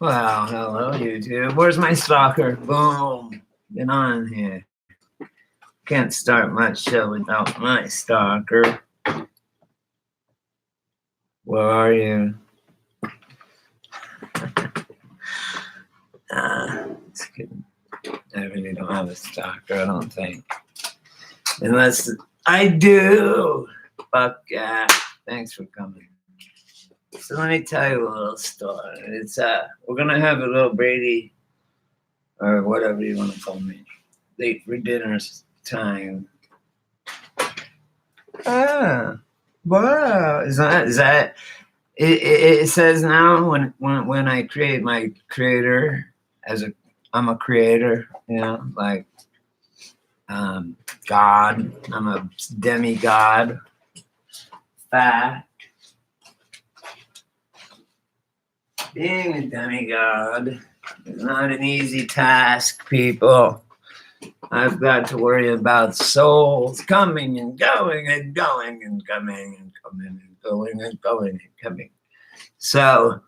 Well, hello, YouTube. Where's my stalker? Boom. Get on here. Can't start my show without my stalker. Where are you? Just kidding. I really don't have a stalker, I don't think. Unless I do. Fuck yeah. Thanks for coming. So let me tell you a little story. It's we're gonna have a little Brady or whatever you want to call me. Late for dinner time. Wow. Is that it says now when I create my creator I'm a creator, like God. I'm a demigod. Fact. Being a demigod is not an easy task, people. I've got to worry about souls coming and going and going and coming and coming and going and going and coming. So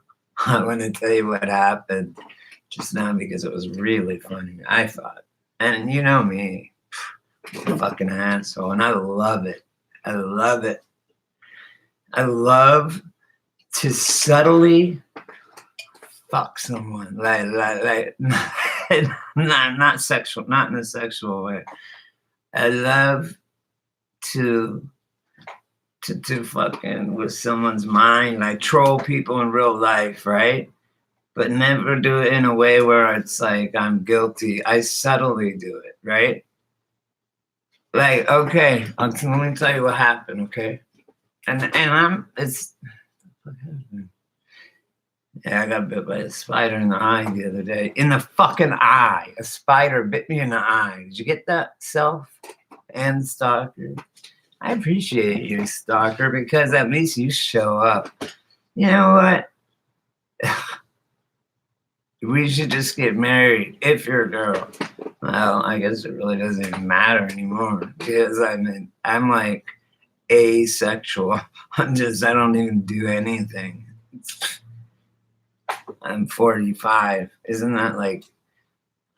I want to tell you what happened just now because it was really funny, I thought. And you know me, I'm a fucking asshole, and I love it. I love it. I love to subtly fuck someone, like not sexual, not in a sexual way. I love to fucking with someone's mind, like troll people in real life, right? But never do it in a way where it's like I'm guilty. I subtly do it, right? Like, okay, let me tell you what happened, okay? And yeah, I got bit by a spider in the eye the other day. In the fucking eye. A spider bit me in the eye. Did you get that, self and stalker? I appreciate you, stalker, because at least you show up. You know what? We should just get married if you're a girl. Well, I guess it really doesn't even matter anymore because I'm like asexual. I don't even do anything. I'm 45. Isn't that like,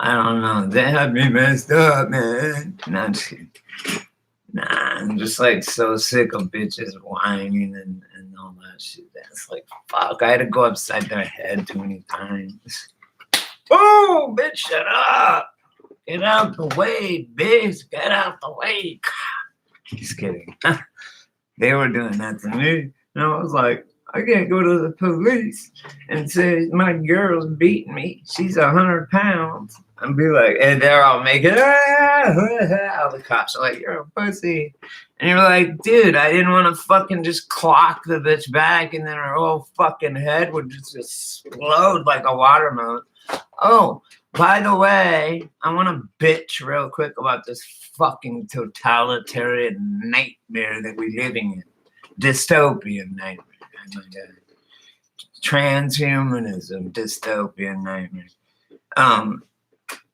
I don't know. They have me messed up, man. Nah, I'm just like so sick of bitches whining and all that shit. That's like, fuck. I had to go upside their head too many times. Oh, bitch, shut up. Get out the way, bitch. Get out the way. Just kidding. They were doing that to me. And I was like, I can't go to the police and say my girl's beating me. She's 100 pounds. And be like, and they're all making, all the cops are like, you're a pussy. And you're like, dude, I didn't want to fucking just clock the bitch back and then her whole fucking head would just explode like a watermelon. Oh, by the way, I want to bitch real quick about this fucking totalitarian nightmare that we're living in. Dystopian nightmare. Transhumanism, dystopian nightmare.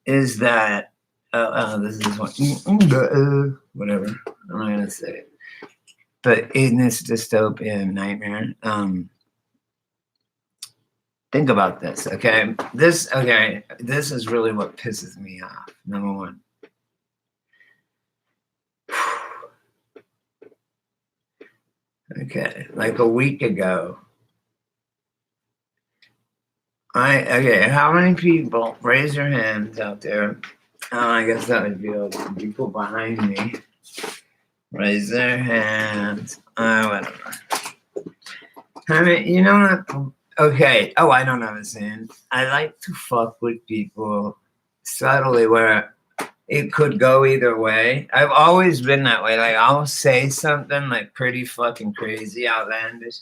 Is that this is what whatever I'm not gonna say it. But in this dystopian nightmare, think about this, okay? This is really what pisses me off. Number one. Okay, like a week ago. How many people, raise your hands out there. I guess that would be all the people behind me. Raise their hands. Whatever. I mean, you know what? Okay. Oh, I don't understand. I like to fuck with people subtly where it could go either way. I've always been that way. Like, I'll say something like pretty fucking crazy, outlandish.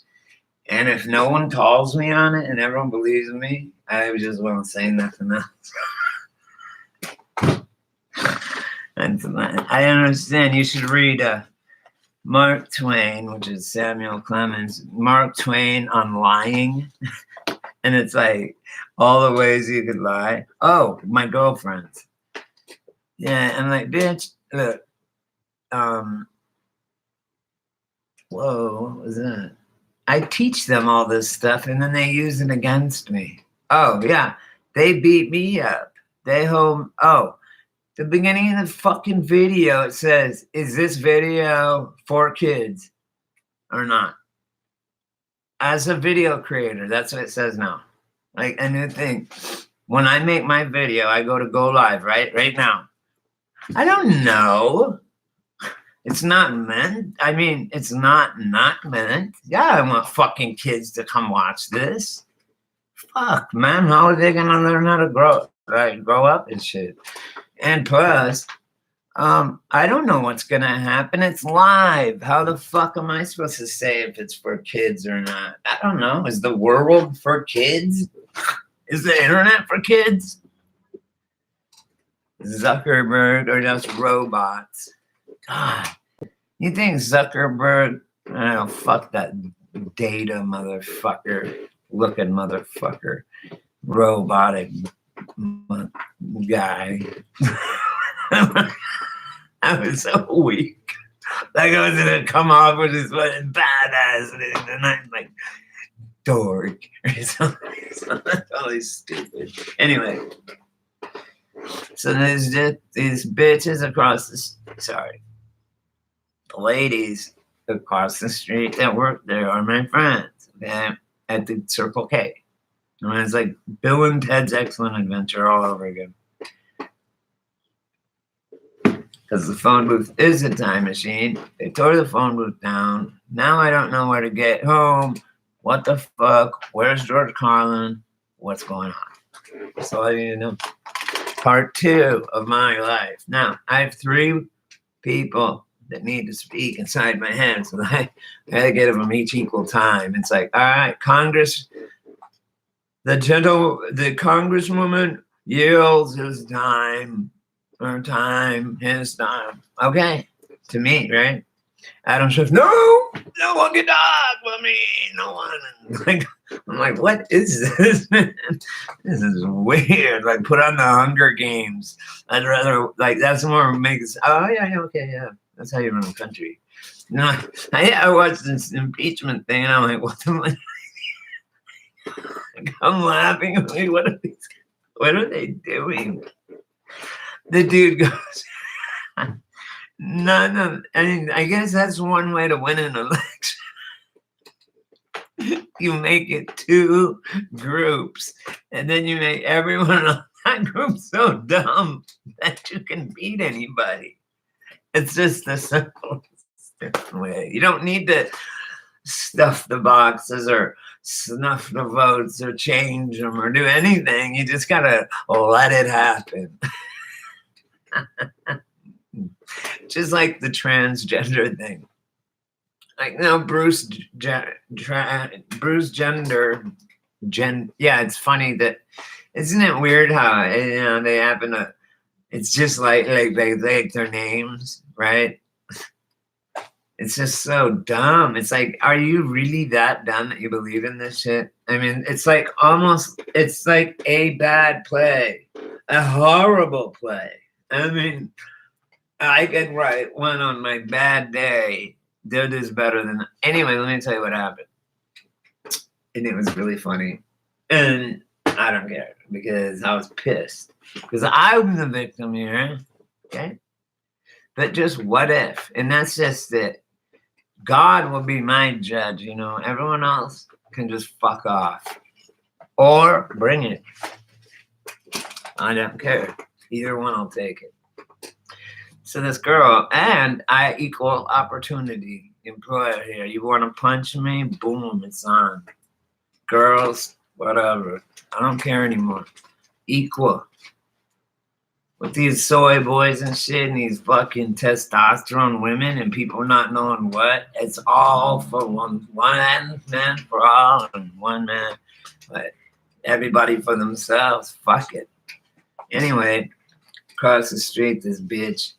And if no one calls me on it and everyone believes me, I just won't say nothing else. I understand. You should read Mark Twain, which is Samuel Clemens, Mark Twain on lying. And it's like all the ways you could lie. Oh, my girlfriend. Yeah, I'm like, bitch, look. Whoa, what was that? I teach them all this stuff and then they use it against me. Oh, yeah. They beat me up. They home. Oh, the beginning of the fucking video, it says, is this video for kids or not? As a video creator, that's what it says now. Like a new thing. When I make my video, I go live, right? Right now. I don't know. It's not meant. I mean, it's not meant. Yeah, I want fucking kids to come watch this. Fuck, man. How are they gonna learn how to grow up and shit? And plus, I don't know what's gonna happen. It's live. How the fuck am I supposed to say if it's for kids or not? I don't know. Is the world for kids? Is the internet for kids? Zuckerberg or just robots? God, you think Zuckerberg? I don't know. Fuck that data motherfucker, looking motherfucker, robotic guy. I was so weak. Like I was gonna come off with this fucking badass, and I'm like dork or something. That's always stupid. Anyway, so there's just these bitches across the ladies across the street that work there are my friends. Okay, at the Circle K. And it's like Bill and Ted's Excellent Adventure all over again. Because the phone booth is a time machine. They tore the phone booth down. Now I don't know where to get home. What the fuck? Where's George Carlin? What's going on? That's all I need to know. Part 2 of my life. Now, I have 3 people that need to speak inside my head. So I gotta give them each equal time. It's like, all right, the congresswoman yields his time. His time. Okay. To me, right? Adam Schiff, no one can talk with me. No one. Like, I'm like, what is this? This is weird. Like, put on the Hunger Games. I'd rather, like, that's more makes, oh, yeah, okay, yeah. That's how you run a country. No, I watched this impeachment thing, and I'm like, what the like, I'm laughing. I'm like, what are they doing? The dude goes, I guess that's one way to win an election. You make it 2 groups, and then you make everyone in that group so dumb that you can beat anybody. It's just the simplest way. You don't need to stuff the boxes or snuff the votes or change them or do anything. You just gotta let it happen. Just like the transgender thing. Like now, Bruce yeah, it's funny that, isn't it weird how they happen to, it's just like they like their names, right? It's just so dumb. It's like, are you really that dumb that you believe in this shit? I mean, it's like a bad play, a horrible play. I mean, I could write one on my bad day. They're just better than that. Anyway, let me tell you what happened. And it was really funny. And I don't care because I was pissed. Because I'm the victim here. Okay? But just what if? And that's just it. God will be my judge, Everyone else can just fuck off. Or bring it. I don't care. Either one, I'll take it. So this girl, and I equal opportunity employer here. You want to punch me? Boom, it's on. Girls, whatever. I don't care anymore. Equal. With these soy boys and shit and these fucking testosterone women and people not knowing what, it's all for one man for all and one man, but everybody for themselves. Fuck it. Anyway, across the street, this bitch,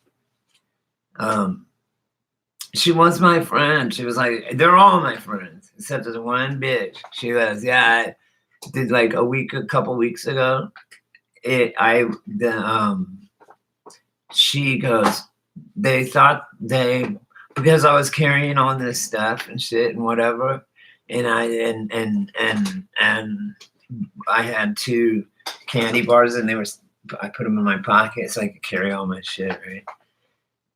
she was my friend. She was like, they're all my friends, except there's one bitch. She was, yeah, I did like a couple weeks ago. She goes, they thought because I was carrying on this stuff and shit and whatever, and I had 2 candy bars and I put them in my pocket so I could carry all my shit, right?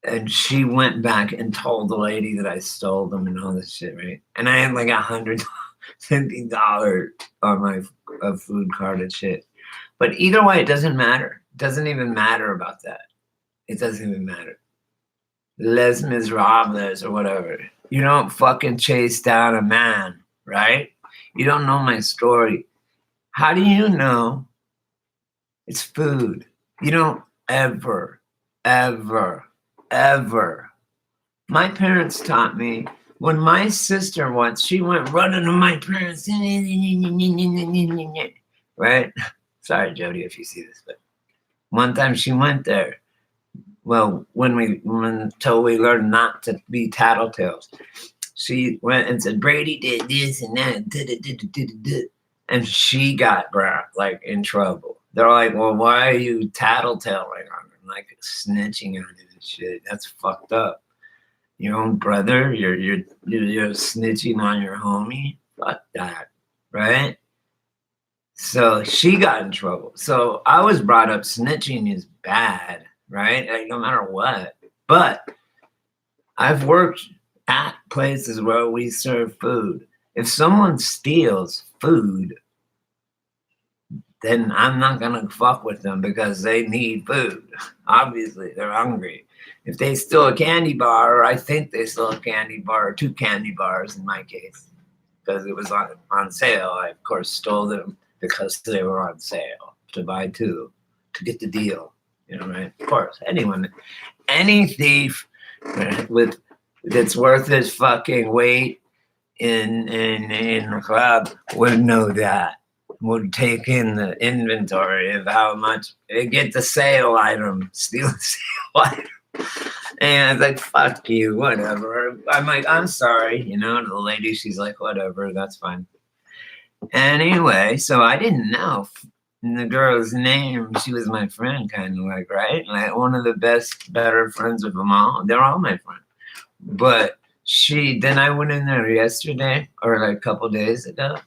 And she went back and told the lady that I stole them and all this shit, right? And I had like $150 on my food card and shit. But either way, it doesn't matter. It doesn't even matter about that. It doesn't even matter. Les Miserables or whatever. You don't fucking chase down a man, right? You don't know my story. How do you know it's food? You don't ever, ever, ever. My parents taught me when my sister once, she went running to my parents, right? Sorry, Jody, if you see this, but one time she went there. Well, until we learned not to be tattletales, she went and said, Brady did this and that, and she got like in trouble. They're like, well, why are you tattletaling on her? Like snitching on him and shit. That's fucked up. Your own brother, you're snitching on your homie. Fuck that, right? So she got in trouble. So I was brought up snitching is bad, right? Like, no matter what. But I've worked at places where we serve food. If someone steals food, then I'm not gonna fuck with them because they need food. Obviously, they're hungry. If they steal a candy bar, or I think they stole a candy bar, or 2 candy bars in my case, because it was on sale, I of course stole them because they were on sale to buy 2 to get the deal. You know, right? Of course, any thief with that's worth his fucking weight in the club would know that. Would take in the inventory of how much they get the sale item, steal the sale item. And I was like, fuck you, whatever. I'm like, I'm sorry, you know, to the lady, she's like, whatever, that's fine. Anyway, so I didn't know the girl's name. She was my friend, kind of like, right? Like one of the better friends of them all. They're all my friends. But then I went in there yesterday or like a couple days ago.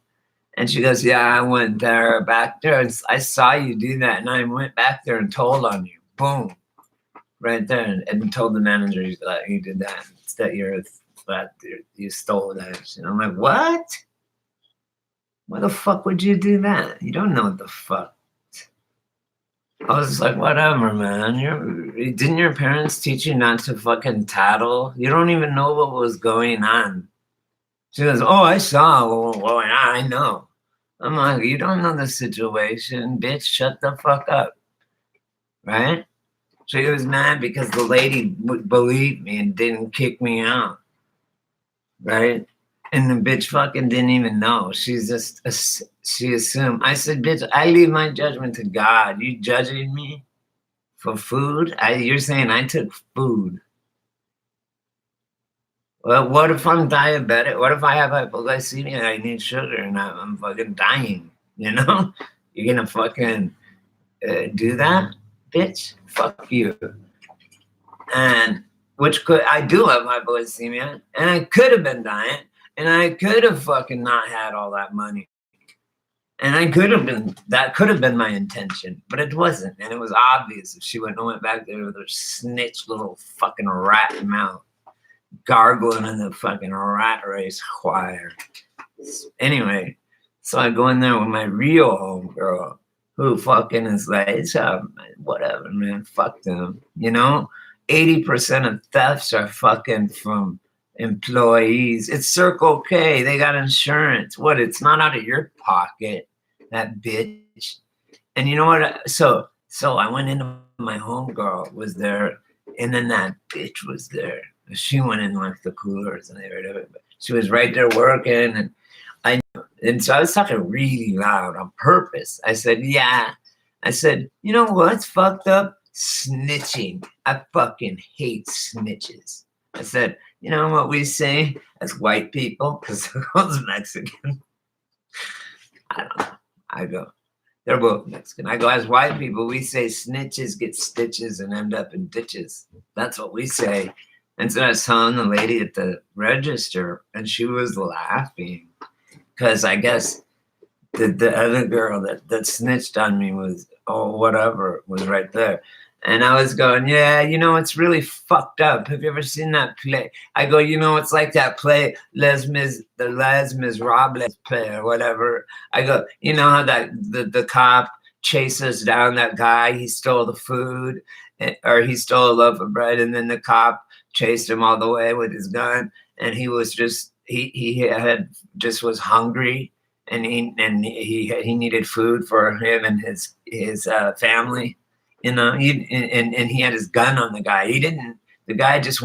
And she goes, yeah, I went there back there. And I saw you do that. And I went back there and told on you. Boom. Right there. And told the manager that you did that. That you stole that. And I'm like, what? Why the fuck would you do that? You don't know what the fuck. I was just like, whatever, man. Didn't your parents teach you not to fucking tattle? You don't even know what was going on. She goes, oh, I saw what was going on. I know. I'm like, you don't know the situation, bitch. Shut the fuck up. Right? She was mad because the lady would believe me and didn't kick me out. Right? And the bitch fucking didn't even know. She assumed. I said, bitch, I leave my judgment to God. You judging me for food? You're saying I took food. Well, what if I'm diabetic? What if I have hypoglycemia and I need sugar and I'm fucking dying? You know? You're gonna fucking do that, bitch? Fuck you. And I do have hypoglycemia and I could have been dying and I could have fucking not had all that money. And that could have been my intention, but it wasn't. And it was obvious if she went back there with her snitch little fucking rat mouth, gargling in the fucking rat race choir. Anyway, so I go in there with my real homegirl who fucking is like, whatever, man, fuck them. You know, 80% of thefts are fucking from employees. It's Circle K. They got insurance. What? It's not out of your pocket, that bitch. And you know what? So I went into my homegirl was there, and then that bitch was there. She went in like the coolers and everything. She was right there working, and so I was talking really loud on purpose. I said, yeah. I said, you know what's fucked up? Snitching. I fucking hate snitches. I said, you know what we say as white people? Because I was Mexican. I don't know. I go, they're both Mexican. I go, as white people, we say snitches get stitches and end up in ditches. That's what we say. And so I was telling the lady at the register, and she was laughing because I guess the other girl that snitched on me was, oh, whatever, was right there. And I was going, yeah, it's really fucked up. Have you ever seen that play? I go, it's like that play, the Les Miserables play or whatever. I go, you know how that the cop chases down that guy, he stole the food, or he stole a loaf of bread, and then the cop chased him all the way with his gun, and he was just he had just was hungry, and he needed food for him and his family, and he had his gun on the guy. The guy just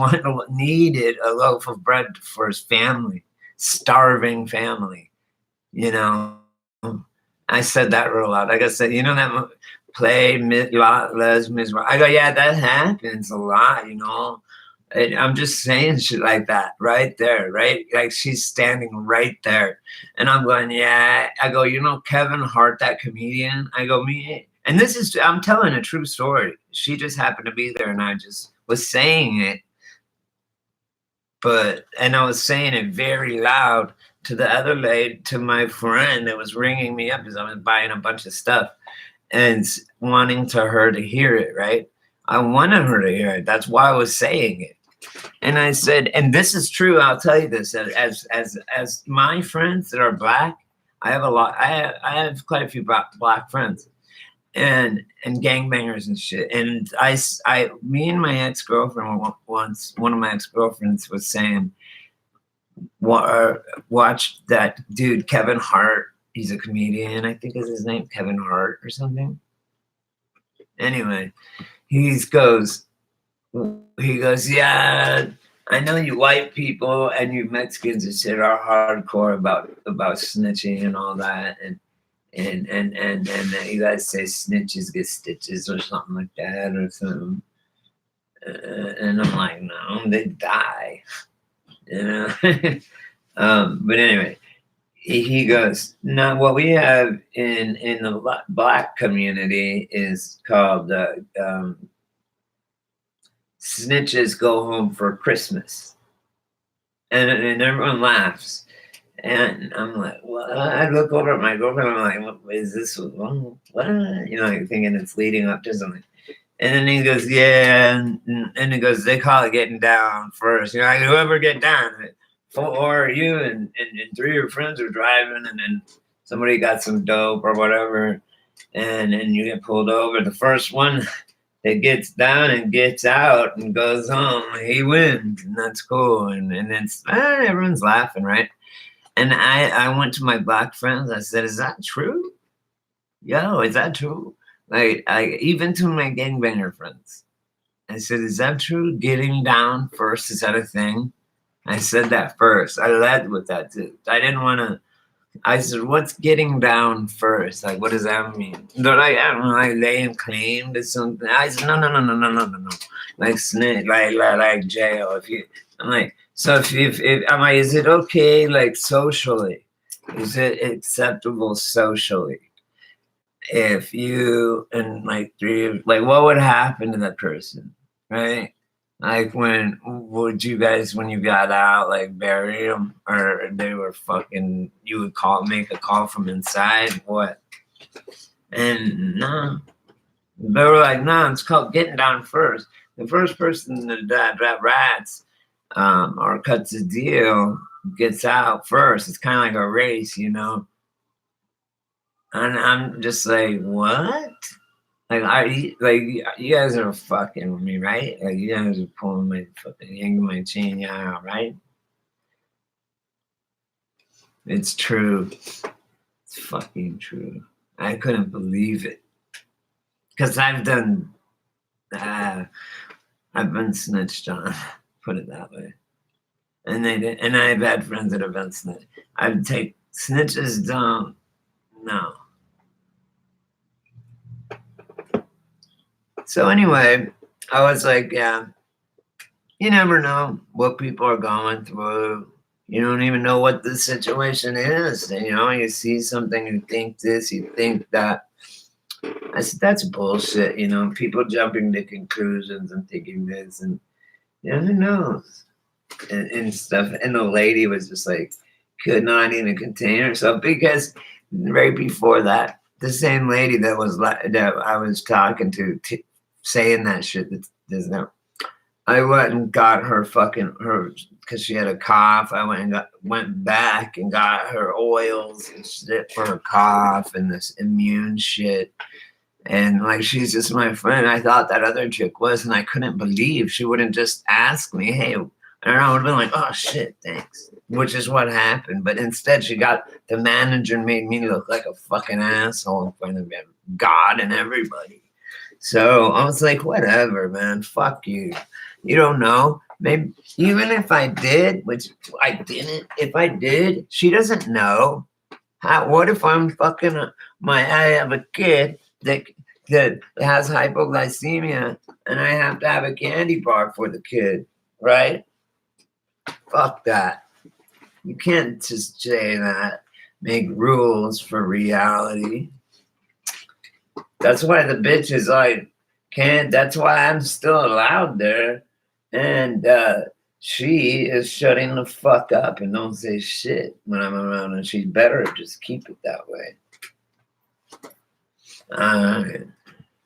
needed a loaf of bread for his family, starving family, you know. I said that real loud. Like I said, that play Les Mis. I go, yeah, that happens a lot, And I'm just saying shit like that right there, right? Like she's standing right there. And I'm going, yeah. I go, Kevin Hart, that comedian? I go, me. And I'm telling a true story. She just happened to be there and I just was saying it. And I was saying it very loud to the other lady, to my friend that was ringing me up because I was buying a bunch of stuff and wanting her to hear it, right? I wanted her to hear it. That's why I was saying it. And I said, and this is true, I'll tell you this, as my friends that are black, I have a lot, I have quite a few black friends and gangbangers and shit. And me and my ex-girlfriend once, one of my ex-girlfriends was saying, watch that dude, Kevin Hart. He's a comedian, I think is his name, Kevin Hart or something. Anyway, he goes, yeah, I know you white people and you Mexicans and shit are hardcore about snitching and all that, and you guys say snitches get stitches or something like that or something. And I'm like, no, they die, but anyway, he goes, no, what we have in the black community is called snitches go home for Christmas. And everyone laughs. And I'm like, well, I look over at my girlfriend. I'm like, what is this? What? Thinking it's leading up to something. And then he goes, yeah. And he goes, they call it getting down first. Whoever get down, or you and three of your friends are driving, and then somebody got some dope or whatever, and you get pulled over. The first one that gets down and gets out and goes home, he wins, and that's cool. And it's everyone's laughing, right? And I went to my black friends. I said, "Is that true? Yo, is that true?" Like, even to my gangbanger friends, I said, "Is that true? Getting down first, is that a thing?" I said that first. I led with that too. I didn't want to. I said, "What's getting down first? Like, what does that mean?" They're like, "I don't know, like laying claim to something." I said, "No. Like snitch, like jail." I'm like, so if I'm like, is it okay, like socially? Is it acceptable socially if you and like what would happen to that person, right? Like when you got out, like bury them, or they were fucking, you would make a call from inside, what? And no, they were like, no, it's called getting down first. The first person that rats or cuts a deal gets out first. It's kind of like a race, And I'm just like, what? Like, you guys are fucking with me, right? Like, you guys are pulling my fucking, yanking my chain, yeah, right? It's true. It's fucking true. I couldn't believe it. Because I've been snitched on, put it that way. And I've had friends that have been snitched. Snitches don't, no. So anyway, I was like, yeah, you never know what people are going through. You don't even know what the situation is. You see something, you think this, you think that. I said, that's bullshit. People jumping to conclusions and thinking this, and who knows, and stuff. And the lady was just like, could not even contain herself because right before that, the same lady that was that I was talking to saying that shit. There's no. I went and got her because she had a cough. I went back and got her oils and shit for her cough and this immune shit. And like she's just my friend. I thought that other chick was, and I couldn't believe she wouldn't just ask me, "Hey," and I would have been like, "Oh shit, thanks," which is what happened. But instead, she got the manager and made me look like a fucking asshole in front of God and everybody. So I was like, whatever, man. Fuck you. You don't know. Maybe even if I did, which I didn't, if I did, she doesn't know. What if I'm fucking I have a kid that has hypoglycemia and I have to have a candy bar for the kid, right? Fuck that. You can't just say that. Make rules for reality. That's why the bitch is like, can't. That's why I'm still allowed there. And she is shutting the fuck up and don't say shit when I'm around, and she better just keep it that way.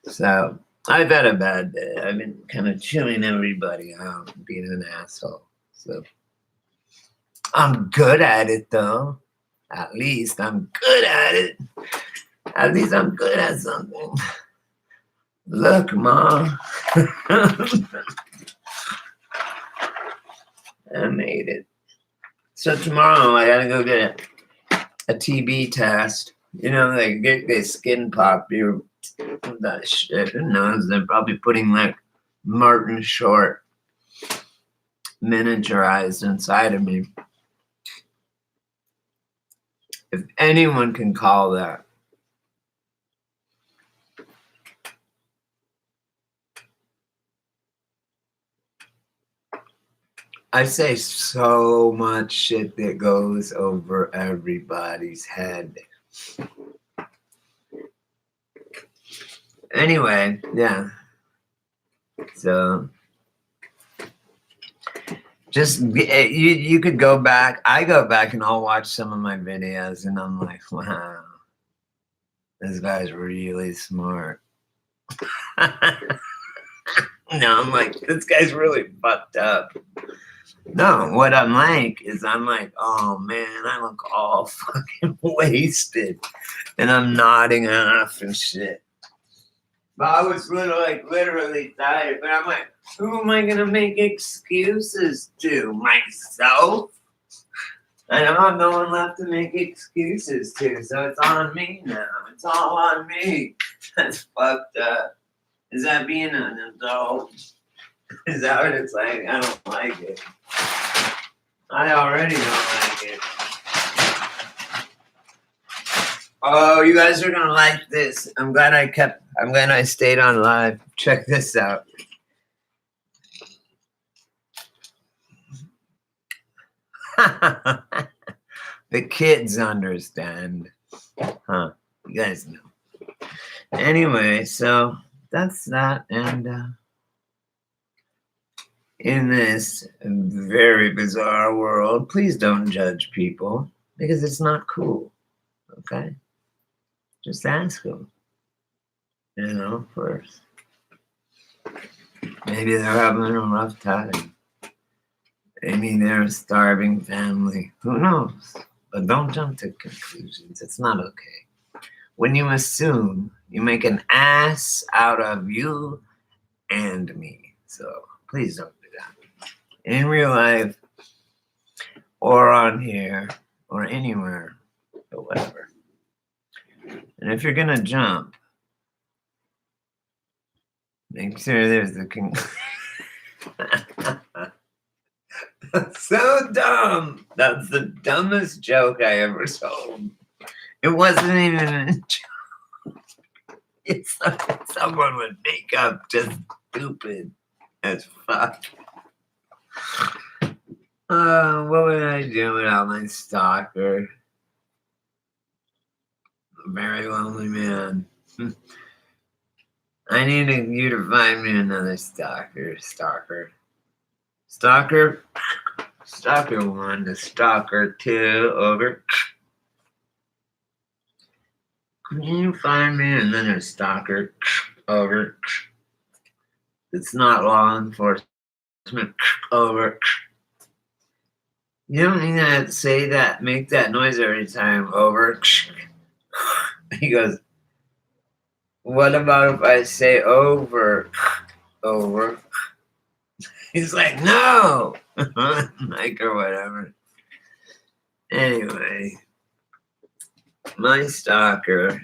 So I've had a bad day. I've been kind of chewing everybody out and being an asshole. So I'm good at it, though. At least I'm good at it. At least I'm good at something. Look, Mom. I made it. So tomorrow I gotta go get a TB test. You know, they get their skin pop you. That shit. Who knows? They're probably putting like Martin Short miniaturized inside of me. If anyone can call that. I say so much shit that goes over everybody's head. Anyway, yeah. So just you could go back. I go back and I'll watch some of my videos and I'm like, wow, this guy's really smart. No, I'm like, this guy's really fucked up. No, what I'm like is I'm like, oh man, I look all fucking wasted. And I'm nodding off and shit. But I was literally tired. But I'm like, who am I going to make excuses to? Myself? I don't have no one left to make excuses to. So it's on me now. It's all on me. That's fucked up. Is that being an adult? Is that what it's like? I don't like it. I already don't like it. Oh, you guys are gonna like this. I'm glad I stayed on live. Check this out. The kids understand. Huh. You guys know. Anyway, so that's that. And in this very bizarre world, please don't judge people because it's not cool. Okay? Just ask them. You know, first. Maybe they're having a rough time. Maybe they're a starving family. Who knows? But don't jump to conclusions. It's not okay. When you assume, you make an ass out of you and me. So please don't do that. In real life, or on here, or anywhere, or whatever. And if you're going to jump, make sure there's a That's so dumb. That's the dumbest joke I ever told. It wasn't even a joke. It's something someone would make up just stupid as fuck. What would I do without my stalker? A very lonely man. I need you to find me another stalker. Stalker 1 to stalker 2 over. Can you find me? And then a stalker over. It's not law enforcement over. You don't need to say that, make that noise every time over. He goes, what about if I say over? Over. He's like, no. Like, or whatever. Anyway, my stalker.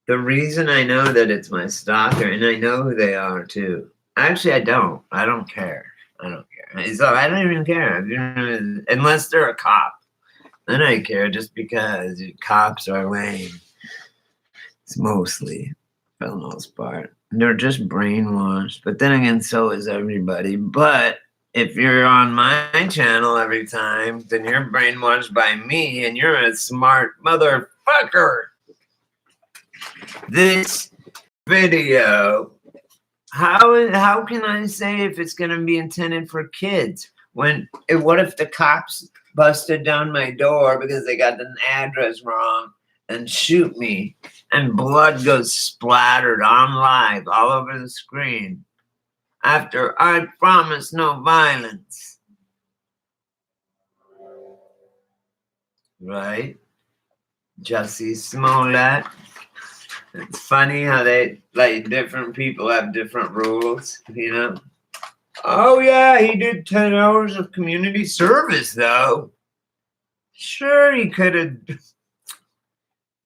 The reason I know that it's my stalker, and I know who they are too. Actually, I don't. I don't care. I don't care. So I don't even care. Unless they're a cop. Then I care just because cops are lame. It's mostly, for the most part. They're just brainwashed. But then again, so is everybody. But if you're on my channel every time, then you're brainwashed by me and you're a smart motherfucker. This video, how can I say if it's going to be intended for kids? What if the cops busted down my door because they got an address wrong and shoot me and blood goes splattered on live all over the screen after I promised no violence? Right? Jussie Smollett. It's funny how different people have different rules, you know? Oh, yeah, he did 10 hours of community service, though. Sure, he could have.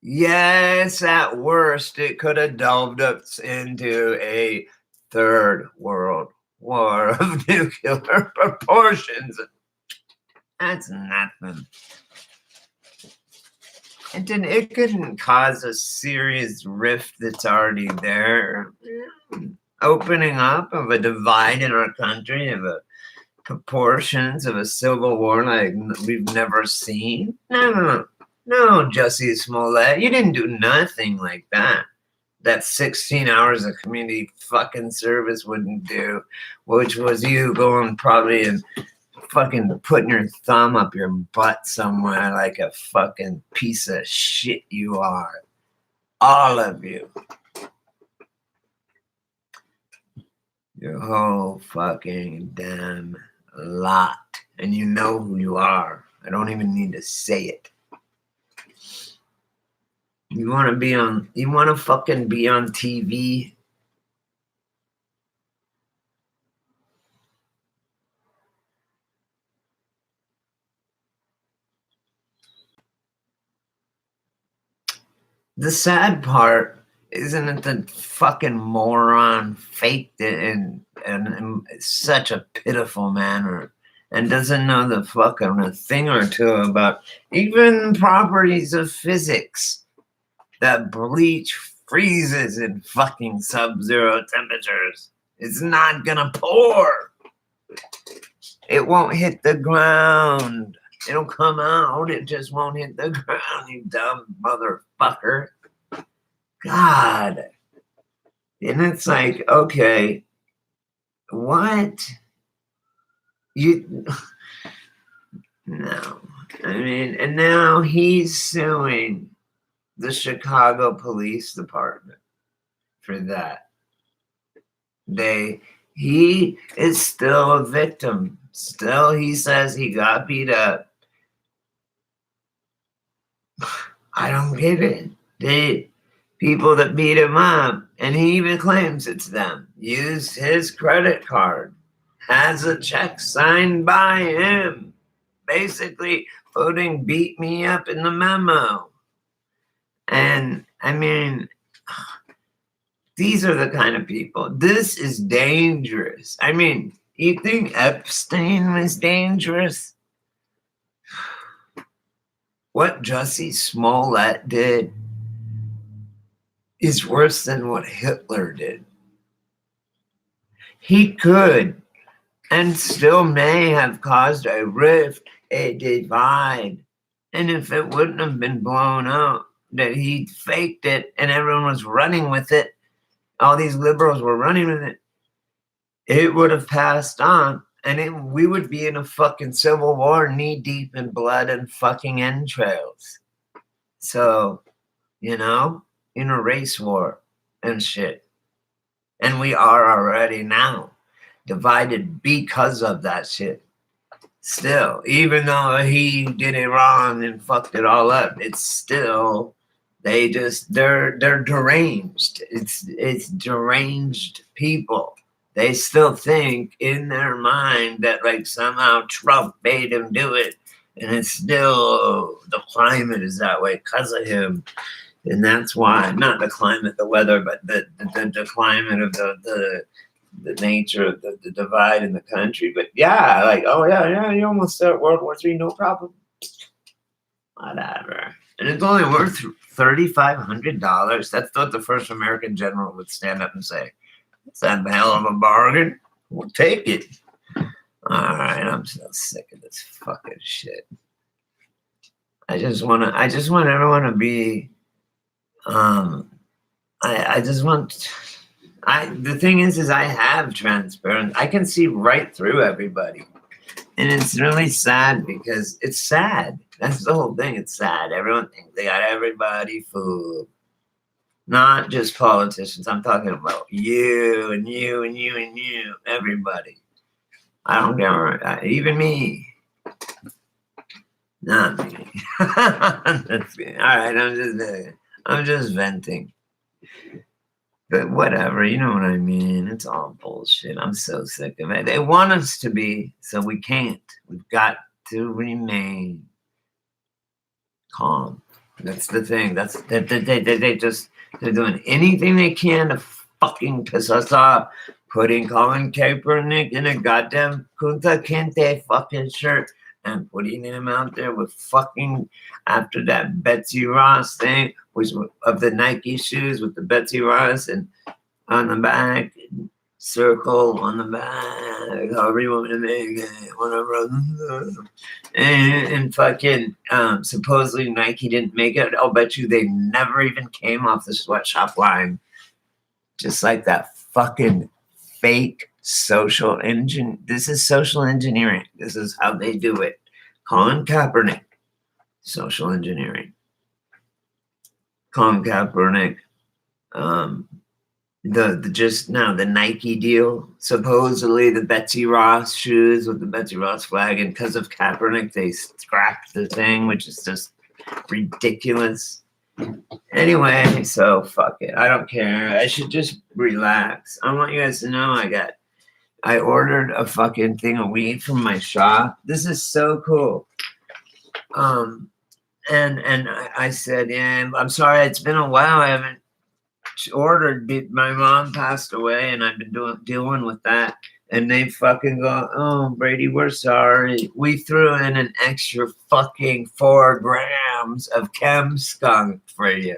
Yes, at worst, it could have delved us into a third world war of nuclear proportions. That's nothing. It couldn't cause a serious rift that's already there. Opening up of a divide in our country, of a proportions of a civil war like we've never seen. No, Jussie Smollett, you didn't do nothing like that. That 16 hours of community fucking service wouldn't do, which was you going probably and fucking putting your thumb up your butt somewhere like a fucking piece of shit you are. All of you. Your whole fucking damn lot. And you know who you are. I don't even need to say it. You want to fucking be on TV? The sad part isn't it the fucking moron faked it in such a pitiful manner and doesn't know the fucking a thing or two about even properties of physics, that bleach freezes in fucking sub-zero temperatures. It's not gonna pour. It won't hit the ground. It'll come out. It just won't hit the ground, you dumb motherfucker. God. And it's like, okay, what? No. I mean, and now he's suing the Chicago Police Department for that. He is still a victim. Still, he says he got beat up. I don't get it. People that beat him up, and he even claims it's them, used his credit card, has a check signed by him, basically putting beat me up in the memo. And I mean, these are the kind of people. This is dangerous. I mean, you think Epstein was dangerous? What Jussie Smollett did is worse than what Hitler did. He could and still may have caused a rift, a divide. And if it wouldn't have been blown up, that he faked it and everyone was running with it, all these liberals were running with it, it would have passed on. And we would be in a fucking civil war knee deep in blood and fucking entrails. So in a race war and shit. And we are already now divided because of that shit. Still, even though he did it wrong and fucked it all up, it's still they're deranged. It's deranged people. They still think in their mind that like somehow Trump made him do it, and it's still the climate is that way because of him. And that's why, not the climate, the weather, but the climate of the nature of the divide in the country. But yeah, like, oh yeah, you almost start World War III, no problem. Whatever. And it's only worth $3,500. That's what the first American general would stand up and say. It's a hell of a bargain. We'll take it. All right, I'm so sick of this fucking shit. I just want everyone to be. I just want. The thing is I have transparency. I can see right through everybody. And it's really sad because it's sad. That's the whole thing. It's sad. Everyone thinks they got everybody fooled. Not just politicians. I'm talking about you and you and you and you. Everybody. I don't care. Even me. Not me. That's me. All right. I'm just venting. But whatever, you know what I mean. It's all bullshit. I'm so sick of it. They want us to be, so we can't. We've got to remain calm. That's the thing. They're doing anything they can to fucking piss us off. Putting Colin Kaepernick in a goddamn Kunta Kinte fucking shirt and putting him out there with fucking after that Betsy Ross thing, which of the Nike shoes with the Betsy Ross and on the back, circle on the back, however you want to make it, whatever. And fucking supposedly Nike didn't make it. I'll bet you they never even came off the sweatshop line. Just like that fucking fake social engine. This is social engineering. This is how they do it. Colin Kaepernick, social engineering. Colin Kaepernick, the Nike deal. Supposedly the Betsy Ross shoes with the Betsy Ross flag, and because of Kaepernick, they scrapped the thing, which is just ridiculous. Anyway, so fuck it. I don't care. I should just relax. I want you guys to know I ordered a fucking thing of weed from my shop. This is so cool. And I said, yeah, I'm sorry, it's been a while. I haven't ordered. My mom passed away, and I've been dealing with that. And they fucking go, oh, Brady, we're sorry. We threw in an extra fucking 4 grams of chem skunk for you.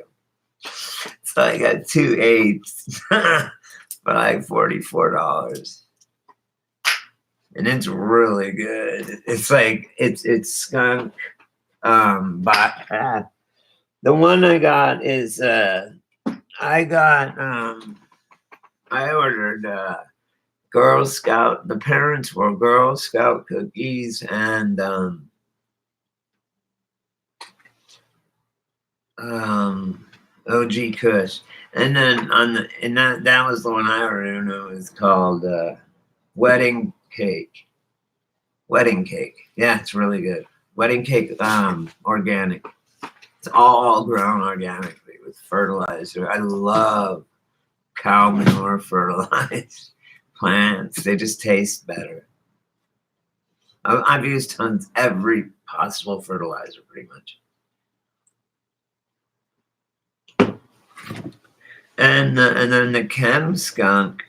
So I got 2 eighths for like $44. And it's really good. It's like, it's skunk. But the one I got is, I ordered, Girl Scout. The parents were Girl Scout cookies and OG Kush, and then that was the one I already know is called Wedding Cake. Wedding Cake, yeah, it's really good. Wedding Cake, organic. It's all grown organically with fertilizer. I love cow manure fertilized plants. They just taste better. I've used tons, every possible fertilizer pretty much. And then the chem skunk,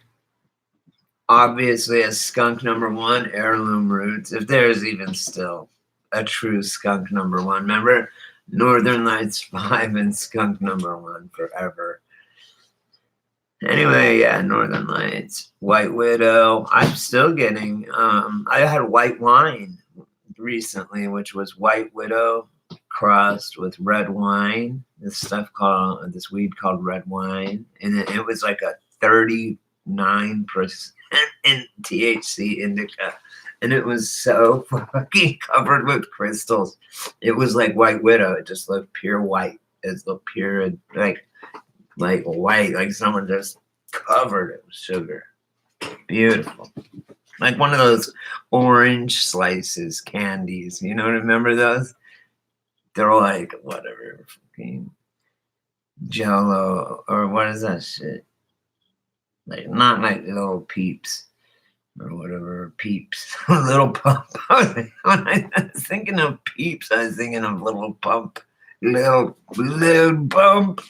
obviously a skunk #1, heirloom roots, if there's even still a true skunk #1. Remember Northern Lights 5 and skunk #1 forever. Anyway, yeah, Northern Lights, White Widow. I'm still getting, I had white wine recently, which was White Widow crossed with red wine. This weed called red wine. And it was like a 39% in THC indica. And it was so fucking covered with crystals. It was like White Widow. It just looked pure white it's the pure, like white, like someone just covered it with sugar. Beautiful. Like one of those orange slices, candies. You know, remember those? They're like, whatever, fucking Jello, or what is that shit? Like, not like little peeps or whatever, peeps. Little pump. When I was thinking of peeps, I was thinking of little pump. Little pump.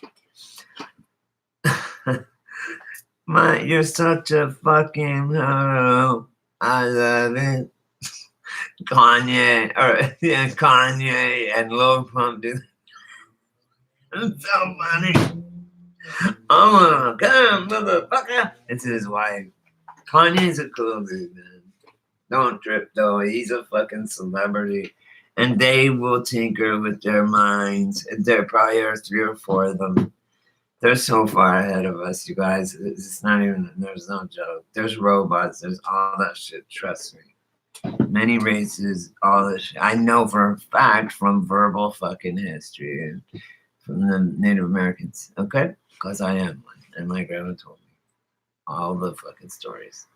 You're such a fucking hero. I love it. Kanye and Lil Pump, dude. It's so funny. Oh, come, motherfucker. It's his wife. Kanye's a cool dude, man. Don't trip, though. He's a fucking celebrity. And they will tinker with their minds. There probably are 3 or 4 of them. They're so far ahead of us, you guys. It's not even, there's no joke. There's robots. There's all that shit. Trust me. Many races, all this shit. I know for a fact from verbal fucking history from the Native Americans, okay? Because I am one. And my grandma told me all the fucking stories.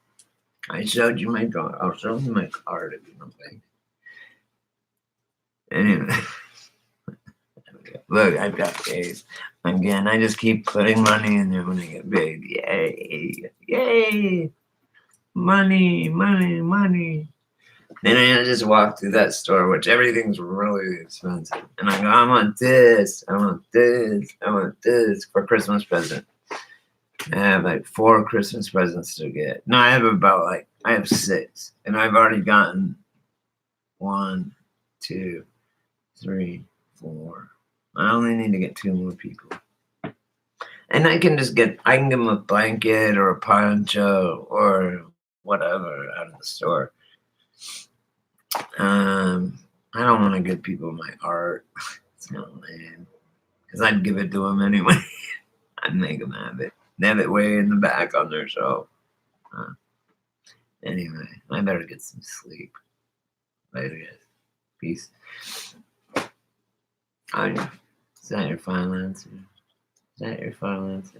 I showed you my drawing. I'll show you my card if you don't think. Anyway. Look, I've got paid. Again, I just keep putting money in there when I get paid. Yay. Yay. Money, money, money. Then I just walk through that store, which everything's really expensive. And I go, I want this, I want this, I want this for Christmas present. I have like 4 Christmas presents to get. No, I have 6. And I've already gotten 1, 2, 3, 4. I only need to get 2 more people. And I can give them a blanket or a poncho or whatever out of the store. I don't want to give people my art. It's not lame. Because I'd give it to them anyway. I'd make them have it. They have it way in the back on their shelf. Anyway, I better get some sleep. Later, guys. Peace. Is that your final answer? Is that your final answer?